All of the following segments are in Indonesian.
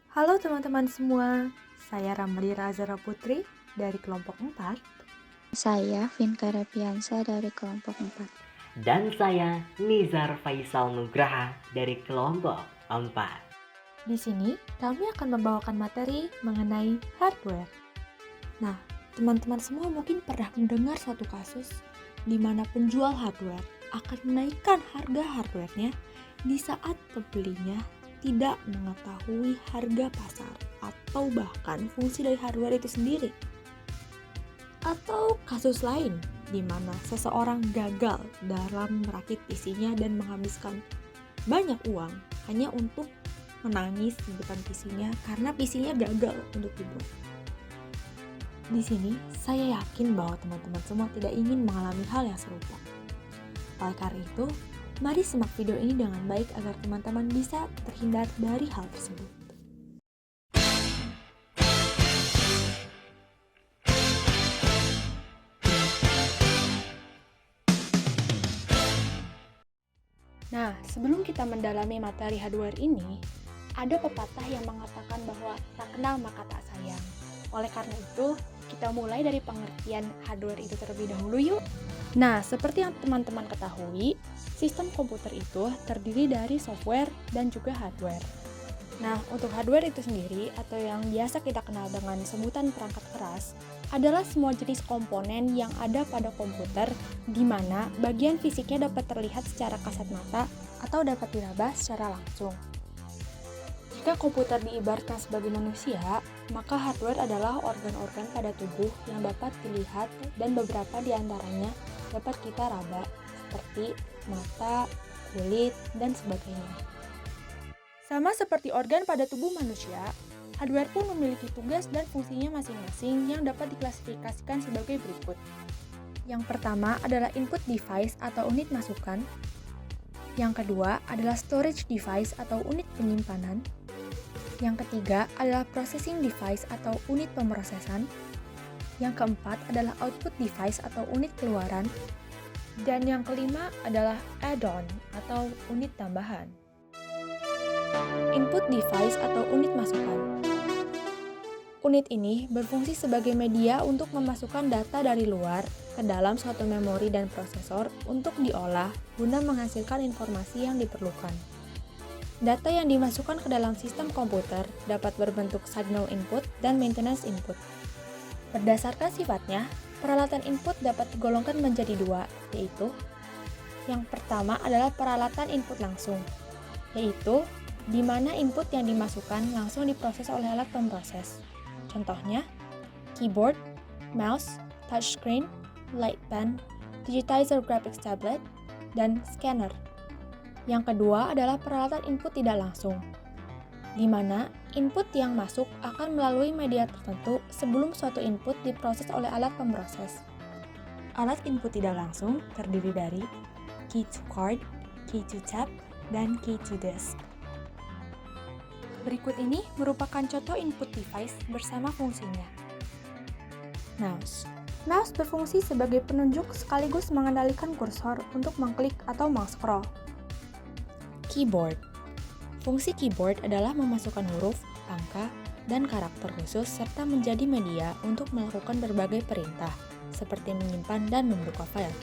Halo teman-teman semua, saya Ramli Razara Putri dari kelompok 4. Saya Vinka Repiansa dari kelompok 4. Dan saya Nizar Faisal Nugraha dari kelompok 4. Di sini kami akan membawakan materi mengenai hardware. Nah, teman-teman semua mungkin pernah mendengar suatu kasus di mana penjual hardware akan menaikkan harga hardware-nya di saat pembelinya tidak mengetahui harga pasar atau bahkan fungsi dari hardware itu sendiri. Atau kasus lain di mana seseorang gagal dalam merakit PC-nya dan menghabiskan banyak uang hanya untuk menangis di depan PC-nya karena PC-nya gagal untuk dibuat. Di sini, saya yakin bahwa teman-teman semua tidak ingin mengalami hal yang serupa. Oleh karena itu, mari simak video ini dengan baik agar teman-teman bisa terhindar dari hal tersebut. Nah, sebelum kita mendalami materi hardware ini, ada pepatah yang mengatakan bahwa tak kenal maka tak sayang. Oleh karena itu, kita mulai dari pengertian hardware itu terlebih dahulu yuk. Nah, seperti yang teman-teman ketahui, sistem komputer itu terdiri dari software dan juga hardware. Nah, untuk hardware itu sendiri, atau yang biasa kita kenal dengan sebutan perangkat keras, adalah semua jenis komponen yang ada pada komputer di mana bagian fisiknya dapat terlihat secara kasat mata atau dapat diraba secara langsung. Jika komputer diibaratkan sebagai manusia, maka hardware adalah organ-organ pada tubuh yang dapat dilihat dan beberapa di antaranya dapat kita raba, seperti mata, kulit, dan sebagainya. Sama seperti organ pada tubuh manusia, hardware pun memiliki tugas dan fungsinya masing-masing yang dapat diklasifikasikan sebagai berikut. Yang pertama adalah input device atau unit masukan. Yang kedua adalah storage device atau unit penyimpanan. Yang ketiga adalah processing device atau unit pemrosesan. Yang keempat adalah output device atau unit keluaran. Dan yang kelima adalah add-on atau unit tambahan. Input device atau unit masukan. Unit ini berfungsi sebagai media untuk memasukkan data dari luar ke dalam suatu memori dan prosesor untuk diolah guna menghasilkan informasi yang diperlukan. Data yang dimasukkan ke dalam sistem komputer dapat berbentuk signal input dan maintenance input. Berdasarkan sifatnya, peralatan input dapat digolongkan menjadi dua, yaitu yang pertama adalah peralatan input langsung, yaitu di mana input yang dimasukkan langsung diproses oleh alat pemroses. Contohnya, keyboard, mouse, touchscreen, light pen, digitizer graphics tablet, dan scanner. Yang kedua adalah peralatan input tidak langsung, di mana input yang masuk akan melalui media tertentu sebelum suatu input diproses oleh alat pemroses. Alat input tidak langsung terdiri dari key to card, key to tab, dan key to disk. Berikut ini merupakan contoh input device bersama fungsinya. Mouse. Mouse berfungsi sebagai penunjuk sekaligus mengendalikan kursor untuk mengklik atau mengscroll. Keyboard. Fungsi keyboard adalah memasukkan huruf, angka, dan karakter khusus serta menjadi media untuk melakukan berbagai perintah, seperti menyimpan dan membuka file.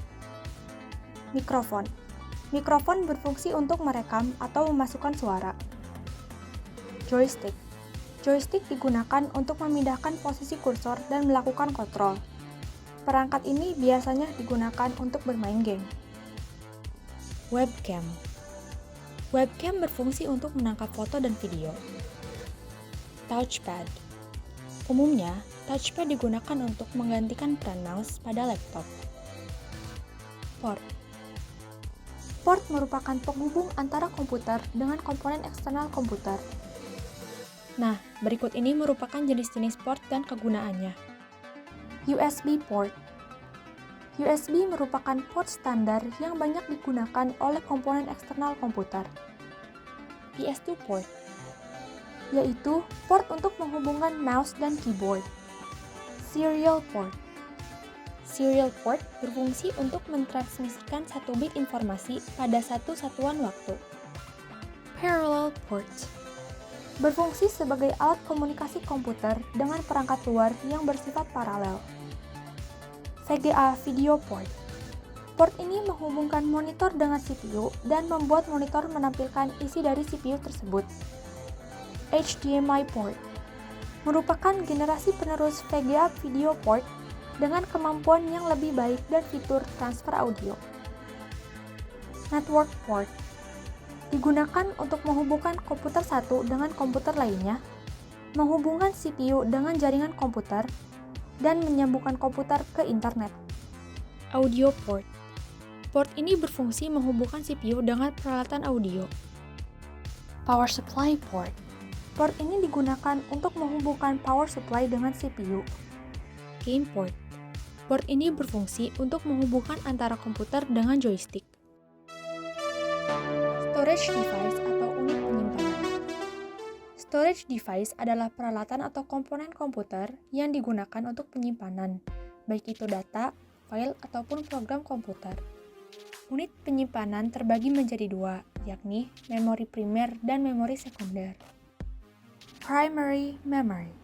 Mikrofon. Mikrofon berfungsi untuk merekam atau memasukkan suara. Joystick. Joystick digunakan untuk memindahkan posisi kursor dan melakukan kontrol. Perangkat ini biasanya digunakan untuk bermain game. Webcam. Webcam berfungsi untuk menangkap foto dan video. Touchpad. Umumnya, touchpad digunakan untuk menggantikan peran mouse pada laptop. Port. Port merupakan penghubung antara komputer dengan komponen eksternal komputer. Nah, berikut ini merupakan jenis-jenis port dan kegunaannya. USB port. USB merupakan port standar yang banyak digunakan oleh komponen eksternal komputer. PS2 port, yaitu port untuk menghubungkan mouse dan keyboard. Serial port. Serial port berfungsi untuk mentransmisikan satu bit informasi pada satu satuan waktu. Parallel port. berfungsi sebagai alat komunikasi komputer dengan perangkat luar yang bersifat paralel. VGA Video Port. Port ini menghubungkan monitor dengan CPU dan membuat monitor menampilkan isi dari CPU tersebut. HDMI Port merupakan generasi penerus VGA Video Port dengan kemampuan yang lebih baik dan fitur transfer audio. Network Port digunakan untuk menghubungkan komputer satu dengan komputer lainnya, menghubungkan CPU dengan jaringan komputer, dan menyambungkan komputer ke internet. Audio Port. Port ini berfungsi menghubungkan CPU dengan peralatan audio. Power Supply Port. Port ini digunakan untuk menghubungkan power supply dengan CPU. Game Port. Port ini berfungsi untuk menghubungkan antara komputer dengan joystick. Storage Device atau unit penyimpanan. Storage device adalah peralatan atau komponen komputer yang digunakan untuk penyimpanan, baik itu data, file, ataupun program komputer. Unit penyimpanan terbagi menjadi dua, yakni memori primer dan memori sekunder. Primary Memory.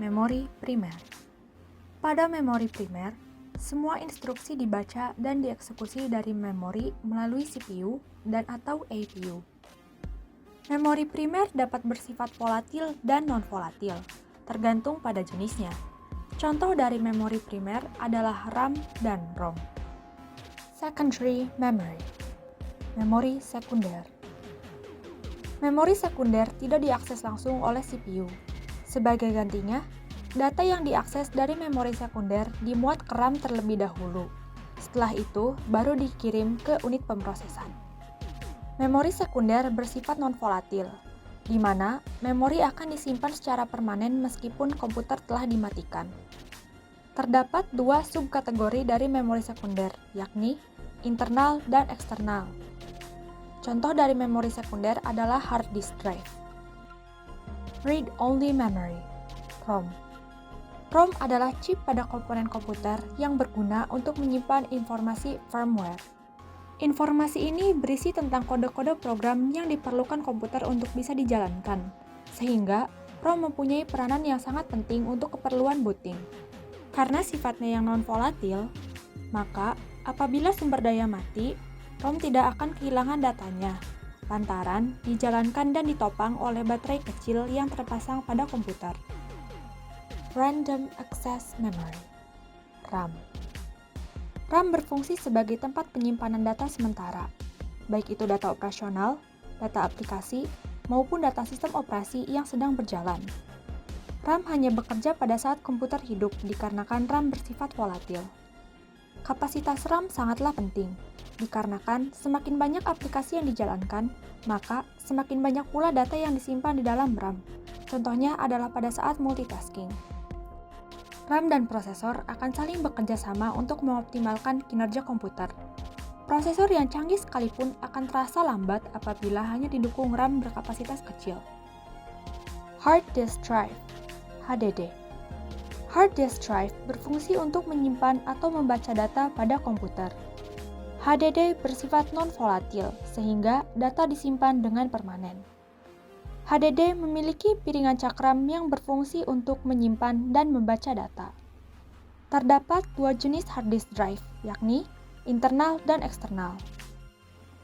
Memori primer. Pada memori primer, semua instruksi dibaca dan dieksekusi dari memori melalui CPU dan atau APU. Memori primer dapat bersifat volatil dan non-volatil, tergantung pada jenisnya. Contoh dari memori primer adalah RAM dan ROM. Secondary Memory. Memori sekunder. Memori sekunder tidak diakses langsung oleh CPU. Sebagai gantinya, data yang diakses dari memori sekunder dimuat ke RAM terlebih dahulu. Setelah itu, baru dikirim ke unit pemrosesan. Memori sekunder bersifat non-volatil, di mana memori akan disimpan secara permanen meskipun komputer telah dimatikan. Terdapat dua subkategori dari memori sekunder, yakni internal dan eksternal. Contoh dari memori sekunder adalah hard disk drive. Read-only memory, ROM. ROM adalah chip pada komponen komputer yang berguna untuk menyimpan informasi firmware. Informasi ini berisi tentang kode-kode program yang diperlukan komputer untuk bisa dijalankan, sehingga ROM mempunyai peranan yang sangat penting untuk keperluan booting. Karena sifatnya yang non-volatil, maka apabila sumber daya mati, ROM tidak akan kehilangan datanya, lantaran dijalankan dan ditopang oleh baterai kecil yang terpasang pada komputer. Random Access Memory, RAM. RAM berfungsi sebagai tempat penyimpanan data sementara, baik itu data operasional, data aplikasi, maupun data sistem operasi yang sedang berjalan. RAM hanya bekerja pada saat komputer hidup dikarenakan RAM bersifat volatil. Kapasitas RAM sangatlah penting, dikarenakan semakin banyak aplikasi yang dijalankan, maka semakin banyak pula data yang disimpan di dalam RAM. Contohnya adalah pada saat multitasking. RAM dan prosesor akan saling bekerja sama untuk mengoptimalkan kinerja komputer. Prosesor yang canggih sekalipun akan terasa lambat apabila hanya didukung RAM berkapasitas kecil. Hard Disk Drive, HDD. Hard disk drive berfungsi untuk menyimpan atau membaca data pada komputer. HDD bersifat non-volatil, sehingga data disimpan dengan permanen. HDD memiliki piringan cakram yang berfungsi untuk menyimpan dan membaca data. Terdapat dua jenis hard disk drive, yakni internal dan eksternal.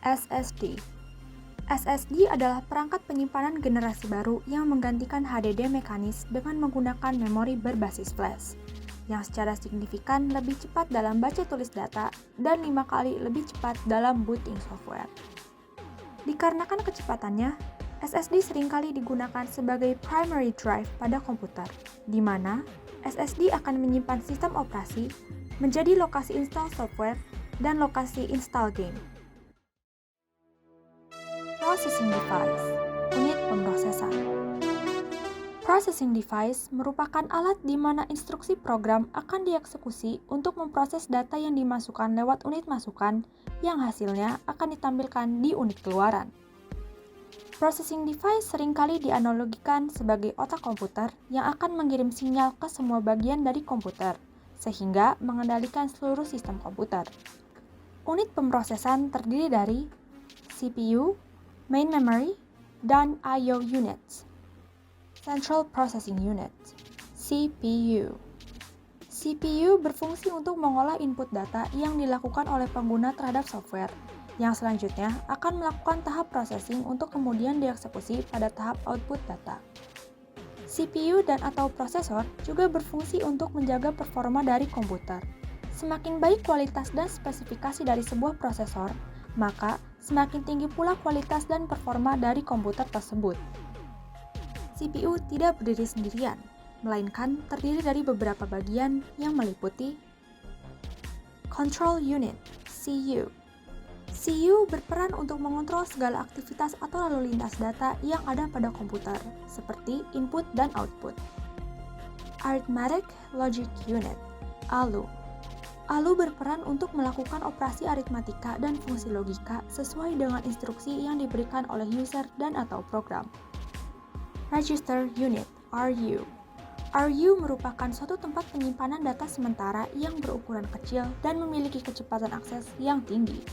SSD. SSD adalah perangkat penyimpanan generasi baru yang menggantikan HDD mekanis dengan menggunakan memori berbasis flash, yang secara signifikan lebih cepat dalam baca tulis data dan 5 kali lebih cepat dalam booting software. Dikarenakan kecepatannya, SSD seringkali digunakan sebagai primary drive pada komputer, di mana SSD akan menyimpan sistem operasi, menjadi lokasi install software, dan lokasi install game. Processing Device, unit pemrosesan. Processing device merupakan alat di mana instruksi program akan dieksekusi untuk memproses data yang dimasukkan lewat unit masukan yang hasilnya akan ditampilkan di unit keluaran. Processing device seringkali dianalogikan sebagai otak komputer yang akan mengirim sinyal ke semua bagian dari komputer, sehingga mengendalikan seluruh sistem komputer. Unit pemrosesan terdiri dari CPU, main memory, dan I/O units. Central Processing Unit (CPU). CPU berfungsi untuk mengolah input data yang dilakukan oleh pengguna terhadap software, yang selanjutnya akan melakukan tahap processing untuk kemudian dieksekusi pada tahap output data. CPU dan atau prosesor juga berfungsi untuk menjaga performa dari komputer. Semakin baik kualitas dan spesifikasi dari sebuah prosesor, maka semakin tinggi pula kualitas dan performa dari komputer tersebut. CPU tidak berdiri sendirian, melainkan terdiri dari beberapa bagian yang meliputi Control Unit (CU). CU berperan untuk mengontrol segala aktivitas atau lalu lintas data yang ada pada komputer, seperti input dan output. Arithmetic Logic Unit (ALU). ALU berperan untuk melakukan operasi aritmatika dan fungsi logika sesuai dengan instruksi yang diberikan oleh user dan atau program. Register Unit (RU). RU merupakan suatu tempat penyimpanan data sementara yang berukuran kecil dan memiliki kecepatan akses yang tinggi.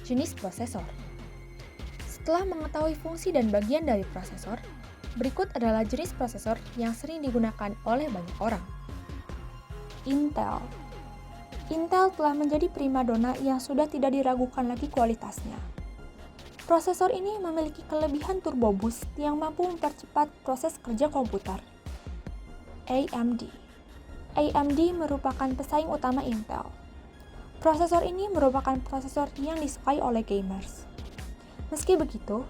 Jenis prosesor. Setelah mengetahui fungsi dan bagian dari prosesor, berikut adalah jenis prosesor yang sering digunakan oleh banyak orang. Intel. Intel telah menjadi primadona yang sudah tidak diragukan lagi kualitasnya. Prosesor ini memiliki kelebihan turbo boost yang mampu mempercepat proses kerja komputer. AMD. AMD merupakan pesaing utama Intel. Prosesor ini merupakan prosesor yang disukai oleh gamers. Meski begitu,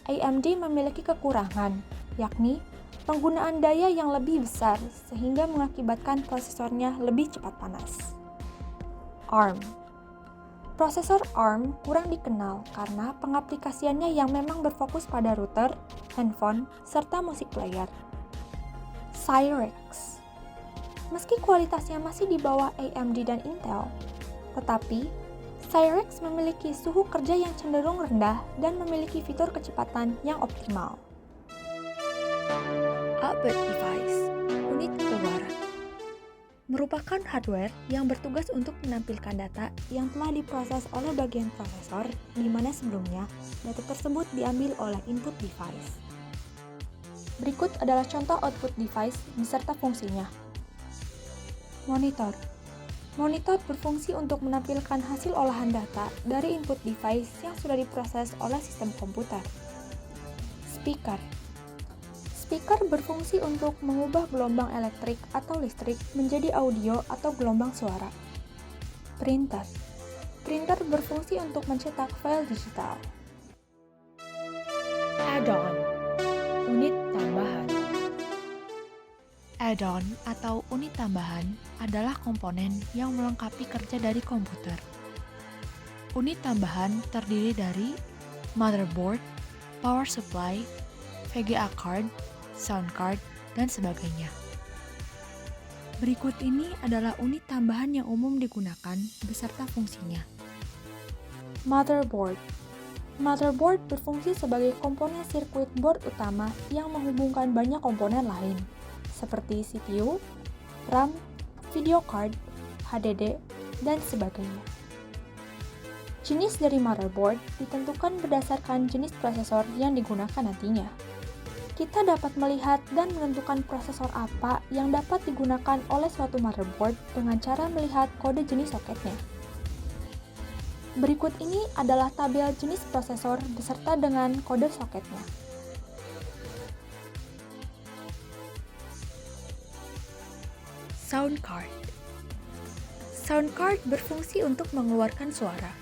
AMD memiliki kekurangan, yakni penggunaan daya yang lebih besar sehingga mengakibatkan prosesornya lebih cepat panas. ARM. Prosesor ARM kurang dikenal karena pengaplikasiannya yang memang berfokus pada router, handphone, serta musik player. Cyrix. Meski kualitasnya masih di bawah AMD dan Intel, tetapi Cyrix memiliki suhu kerja yang cenderung rendah dan memiliki fitur kecepatan yang optimal. Output device, unit keluaran, merupakan hardware yang bertugas untuk menampilkan data yang telah diproses oleh bagian prosesor, di mana sebelumnya data tersebut diambil oleh input device. Berikut adalah contoh output device beserta fungsinya. Monitor. Monitor berfungsi untuk menampilkan hasil olahan data dari input device yang sudah diproses oleh sistem komputer. Speaker. Speaker berfungsi untuk mengubah gelombang elektrik atau listrik menjadi audio atau gelombang suara. Printer. Printer berfungsi untuk mencetak file digital. Add-on. Unit tambahan. Add-on atau unit tambahan adalah komponen yang melengkapi kerja dari komputer. Unit tambahan terdiri dari motherboard, power supply, VGA card, sound card, dan sebagainya. Berikut ini adalah unit tambahan yang umum digunakan beserta fungsinya. Motherboard. Motherboard berfungsi sebagai komponen sirkuit board utama yang menghubungkan banyak komponen lain, seperti CPU, RAM, video card, HDD, dan sebagainya. Jenis dari motherboard ditentukan berdasarkan jenis prosesor yang digunakan nantinya. Kita dapat melihat dan menentukan prosesor apa yang dapat digunakan oleh suatu motherboard dengan cara melihat kode jenis soketnya. Berikut ini adalah tabel jenis prosesor beserta dengan kode soketnya. Sound card. Sound card berfungsi untuk mengeluarkan suara.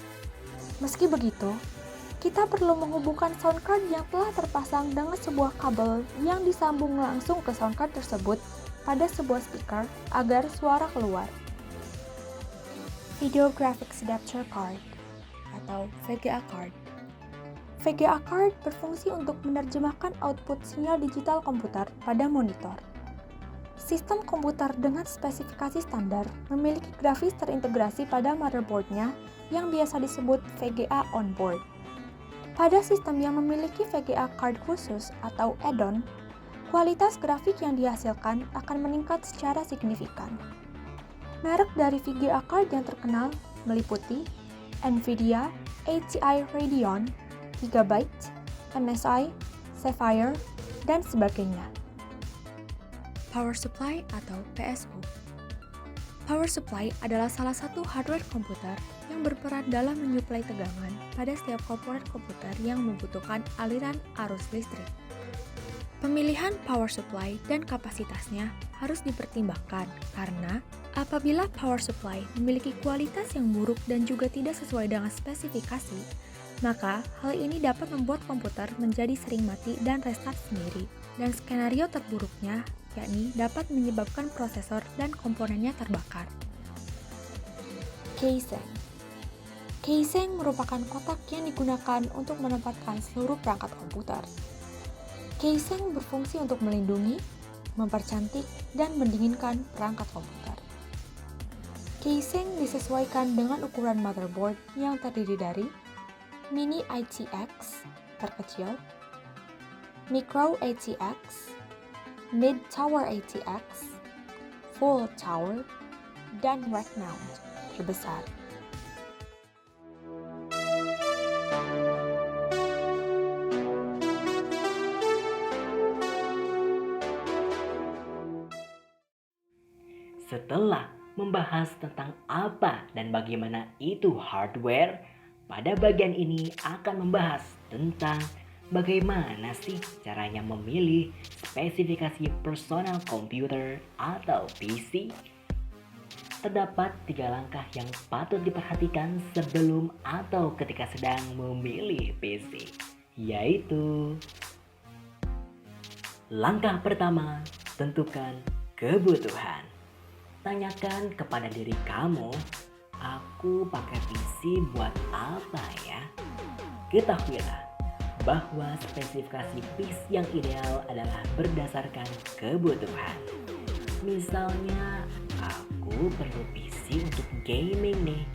Meski begitu, kita perlu menghubungkan sound card yang telah terpasang dengan sebuah kabel yang disambung langsung ke sound card tersebut pada sebuah speaker agar suara keluar. Video Graphics Adapter Card atau VGA card. VGA card berfungsi untuk menerjemahkan output sinyal digital komputer pada monitor. Sistem komputer dengan spesifikasi standar memiliki grafis terintegrasi pada motherboardnya yang biasa disebut VGA onboard. Pada sistem yang memiliki VGA card khusus atau add-on, kualitas grafik yang dihasilkan akan meningkat secara signifikan. Merek dari VGA card yang terkenal meliputi NVIDIA ATI Radeon, Gigabyte, MSI, Sapphire, dan sebagainya. Power supply atau PSU. Power supply adalah salah satu hardware komputer yang berperan dalam menyuplai tegangan pada setiap komponen komputer yang membutuhkan aliran arus listrik. Pemilihan power supply dan kapasitasnya harus dipertimbangkan karena apabila power supply memiliki kualitas yang buruk dan juga tidak sesuai dengan spesifikasi, maka hal ini dapat membuat komputer menjadi sering mati dan restart sendiri. Dan skenario terburuknya yakni dapat menyebabkan prosesor dan komponennya terbakar. Casing. Casing merupakan kotak yang digunakan untuk menempatkan seluruh perangkat komputer. Casing berfungsi untuk melindungi, mempercantik, dan mendinginkan perangkat komputer. Casing disesuaikan dengan ukuran motherboard yang terdiri dari Mini ATX terkecil, Micro ATX, Mid Tower ATX, Full Tower, dan Rack Mount terbesar. Setelah membahas tentang apa dan bagaimana itu hardware, pada bagian ini akan membahas tentang bagaimana sih caranya memilih spesifikasi personal computer atau PC. Terdapat 3 langkah yang patut diperhatikan sebelum atau ketika sedang memilih PC, yaitu langkah pertama, tentukan kebutuhan. Tanyakan kepada diri kamu, aku pakai PC buat apa ya? Ketahuilah bahwa spesifikasi PC yang ideal adalah berdasarkan kebutuhan. Misalnya, aku perlu PC untuk gaming nih.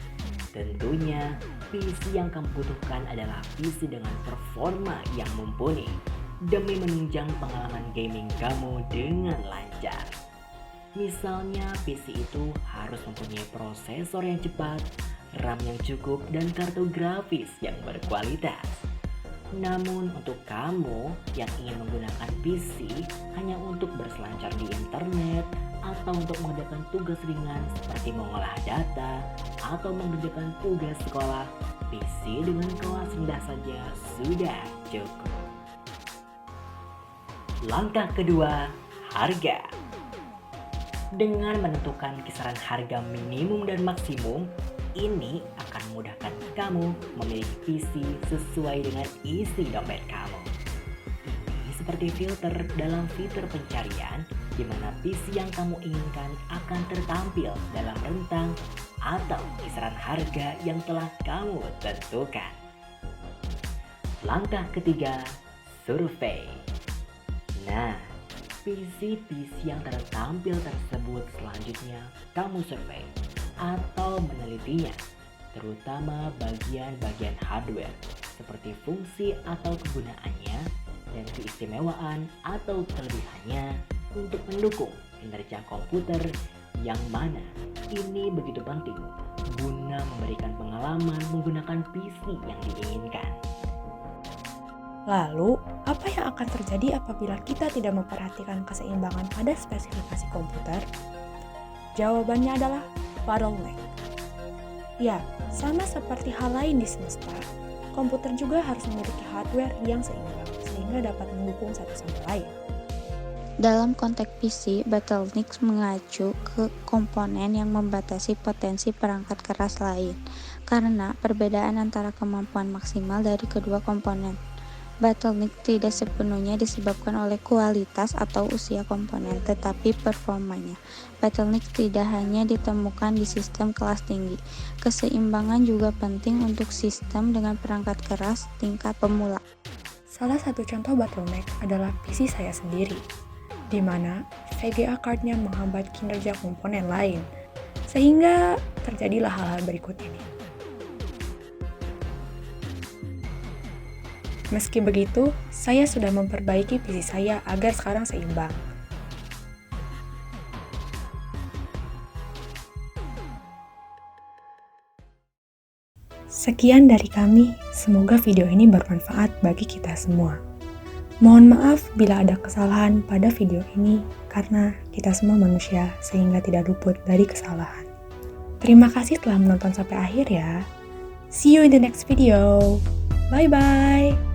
Tentunya, PC yang kamu butuhkan adalah PC dengan performa yang mumpuni demi menunjang pengalaman gaming kamu dengan lancar. Misalnya, PC itu harus mempunyai prosesor yang cepat, RAM yang cukup, dan kartu grafis yang berkualitas. Namun untuk kamu yang ingin menggunakan PC hanya untuk berselancar di internet atau untuk mengerjakan tugas ringan seperti mengolah data atau mengerjakan tugas sekolah, PC dengan kelas rendah saja sudah cukup. Langkah kedua, harga. Dengan menentukan kisaran harga minimum dan maksimum, ini akan memudahkan kamu memilih PC sesuai dengan isi dompet kamu. Ini seperti filter dalam fitur pencarian, di mana PC yang kamu inginkan akan tertampil dalam rentang atau kisaran harga yang telah kamu tentukan. Langkah ketiga, survei. Nah, PC-PC yang tertampil tersebut selanjutnya kamu survei atau menelitinya, terutama bagian-bagian hardware seperti fungsi atau kegunaannya dan keistimewaan atau kelebihannya untuk mendukung kinerja komputer yang mana ini begitu penting guna memberikan pengalaman menggunakan PC yang diinginkan. Lalu, apa yang akan terjadi apabila kita tidak memperhatikan keseimbangan pada spesifikasi komputer? Jawabannya adalah bottleneck. Ya, sama seperti hal lain di semesta, komputer juga harus memiliki hardware yang seimbang, sehingga dapat mendukung satu sama lain. Dalam konteks PC, bottleneck mengacu ke komponen yang membatasi potensi perangkat keras lain, karena perbedaan antara kemampuan maksimal dari kedua komponen. Bottleneck tidak sepenuhnya disebabkan oleh kualitas atau usia komponen, tetapi performanya. Bottleneck tidak hanya ditemukan di sistem kelas tinggi. Keseimbangan juga penting untuk sistem dengan perangkat keras tingkat pemula. Salah satu contoh bottleneck adalah PC saya sendiri, di mana VGA card-nya menghambat kinerja komponen lain, sehingga terjadilah hal-hal berikut ini. Meski begitu, saya sudah memperbaiki PC saya agar sekarang seimbang. Sekian dari kami, semoga video ini bermanfaat bagi kita semua. Mohon maaf bila ada kesalahan pada video ini, karena kita semua manusia sehingga tidak luput dari kesalahan. Terima kasih telah menonton sampai akhir ya. See you in the next video. Bye-bye.